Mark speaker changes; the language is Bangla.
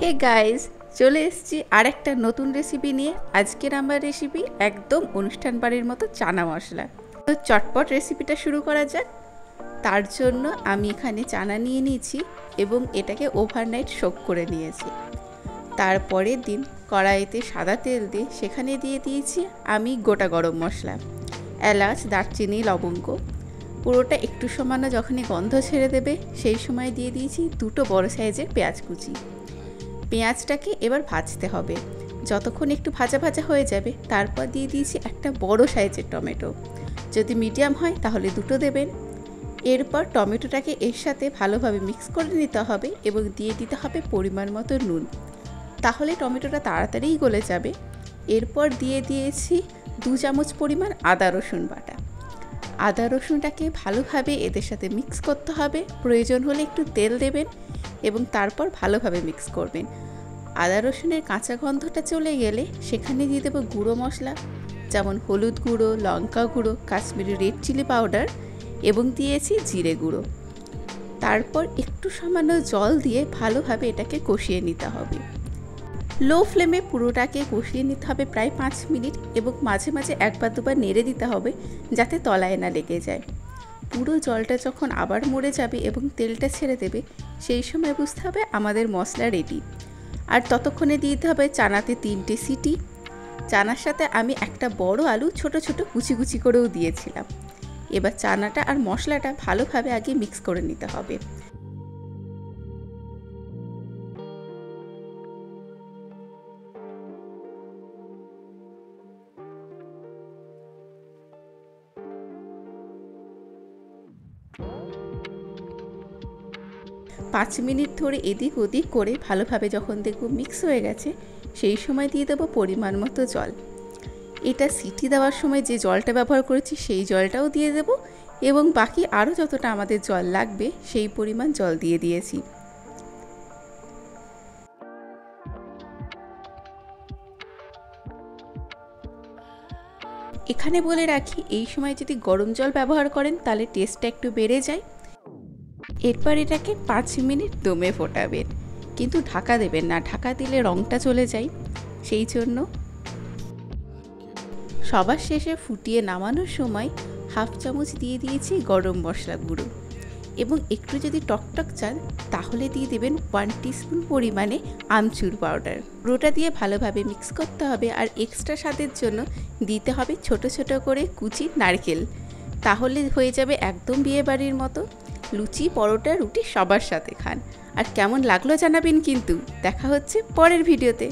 Speaker 1: হে গাইস, চলে এসেছি আর একটা নতুন রেসিপি নিয়ে। আজকের আমার রেসিপি একদম অনুষ্ঠান বাড়ির মতো চানা মশলা। তো চটপট রেসিপিটা শুরু করা যাক। তার জন্য আমি এখানে চানা নিয়ে নিয়েছি এবং এটাকে ওভারনাইট সোক করে নিয়েছি। তারপরের দিন কড়াইতে সাদা তেল দিয়ে সেখানে দিয়ে দিয়েছি আমি গোটা গরম মশলা, এলাচ, দারচিনি, লবঙ্গ। পুরোটা একটু সামান্য যখনই গন্ধ ছেড়ে দেবে সেই সময় দিয়ে দিয়েছি দুটো বড় সাইজের পেঁয়াজ কুচি। পেঁয়াজটাকে এবার ভাজতে হবে, যতক্ষণ একটু ভাজা ভাজা হয়ে যাবে তারপর দিয়ে দিয়েছি একটা বড় সাইজের টমেটো। যদি মিডিয়াম হয় তাহলে দুটো দেবেন। এরপর টমেটোটাকে এর সাথে ভালোভাবে মিক্স করে নিতে হবে এবং দিয়ে দিতে হবে পরিমাণ মতো নুন, তাহলে টমেটোটা তাড়াতাড়িই গলে যাবে। এরপর দিয়ে দিয়েছি 2 চামচ পরিমাণ আদা রসুন বাটা। আদা রসুনটাকে ভালোভাবে এদের সাথে মিক্স করতে হবে, প্রয়োজন হলে একটু তেল দেবেন এবং তারপর ভালোভাবে মিক্স করবেন। আদা রসুনের কাঁচা গন্ধটা চলে গেলে সেখানে দিয়ে দেবো গুঁড়ো মশলা, যেমন হলুদ গুঁড়ো, লঙ্কা গুঁড়ো, কাশ্মীরি রেড চিলি পাউডার এবং দিয়েছি জিরে গুঁড়ো। তারপর একটু সামান্য জল দিয়ে ভালোভাবে এটাকে কষিয়ে নিতে হবে। লো ফ্লেমে পুরোটাকে কষিয়ে নিতে হবে প্রায় 5 মিনিট এবং মাঝে মাঝে একবার দুবার নেড়ে দিতে হবে যাতে তলায় না লেগে যায়। পুরো জলটা যখন আবার মরে যাবে এবং তেলটা ছেড়ে দেবে সেই সময় বুঝতে হবে আমাদের মশলা রেডি। আর ততক্ষণে দিয়ে দিতে হবে চানাতে 3টে সিটি। চানার সাথে আমি একটা বড় আলু ছোট ছোট কুচি কুচি করেও দিয়েছিলাম। এবার চানাটা আর মশলাটা ভালোভাবে আগে মিক্স করে নিতে হবে। পাঁচ মিনিট ধরে এদিক ওদিক করে ভালোভাবে যখন দেখব মিক্স হয়ে গেছে সেই সময় দিয়ে দেবো পরিমাণ মতো জল। এটা সিটি দেওয়ার সময় যে জলটা ব্যবহার করেছি সেই জলটাও দিয়ে দেব এবং বাকি আরও যতটা আমাদের জল লাগবে সেই পরিমাণ জল দিয়ে দিয়েছি। এখানে বলে রাখি, এই সময় যদি গরম জল ব্যবহার করেন তাহলে টেস্টটা একটু বেড়ে যায়। এরপর এটাকে 5 মিনিট দমে ফোটাবেন, কিন্তু ঢাকা দেবেন না, ঢাকা দিলে রঙটা চলে যায়। সেই জন্য সবার শেষে ফুটিয়ে নামানোর সময় 1/2 চামচ দিয়ে দিয়েছি গরম মশলা গুঁড়ো এবং একটু যদি টকটক চান তাহলে দিয়ে দেবেন 1 টিস্পুন পরিমাণে আমচুর পাউডার। পুরোটা দিয়ে ভালোভাবে মিক্স করতে হবে আর এক্সট্রা স্বাদের জন্য দিতে হবে ছোট ছোট করে কুচি নারকেল। তাহলে হয়ে যাবে একদম বিয়ে বাড়ির মতো। লুচি, পরোটা, রুটি সবার সাথে খান। আর কেমন লাগলো জানাবেন কিন্তু। দেখা হচ্ছে পরের ভিডিওতে।